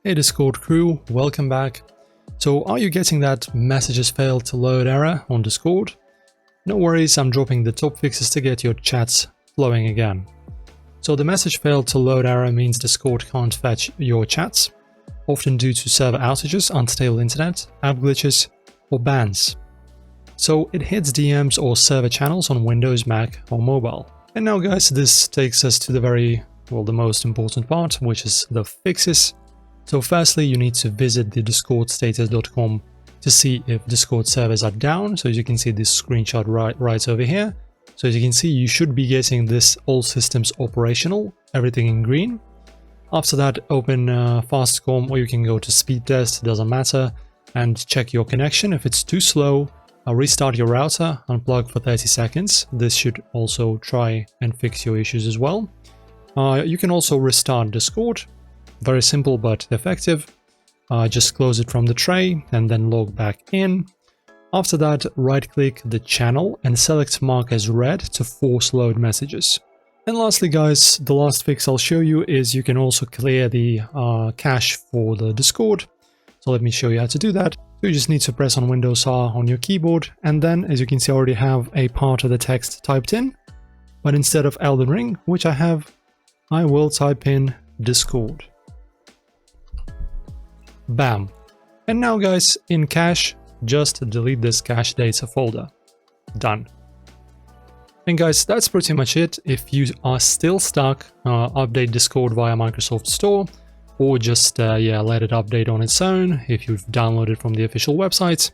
Hey Discord crew, welcome back. So are you getting that messages failed to load error on Discord? No worries, I'm dropping the top fixes to get your chats flowing again. So the message failed to load error means Discord can't fetch your chats, often due to server outages, unstable internet, app glitches, or bans. So it hits DMs or server channels on Windows, Mac, or mobile. And now guys, this takes us to the most important part, which is the fixes. So firstly, you need to visit the discordstatus.com to see if Discord servers are down. So as you can see this screenshot right over here. So as you can see, you should be getting this all systems operational, everything in green. After that, open fastcom, or you can go to speed test, doesn't matter, and check your connection. If it's too slow, restart your router, unplug for 30 seconds. This should also try and fix your issues as well. You can also restart Discord. Very simple but effective. Just close it from the tray and then log back in. After that, right-click the channel and select Mark as Read to force load messages. And lastly guys, the last fix I'll show you is you can also clear the cache for the Discord. So let me show you how to do that. You just need to press on Windows R on your keyboard, and then as you can see I already have a part of the text typed in. But instead of Elden Ring, which I have, I will type in Discord. Bam. And now guys, in cache, just delete this cache data folder. Done. And guys, that's pretty much it. If you are still stuck, update Discord via Microsoft Store, or just let it update on its own if you've downloaded from the official website,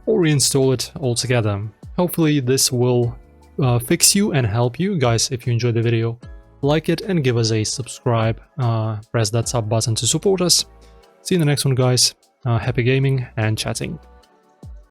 or reinstall it altogether. Hopefully this will fix you and help you. Guys, if you enjoyed the video, like it and give us a subscribe. Press that sub button to support us. See you in the next one guys. Happy gaming and chatting.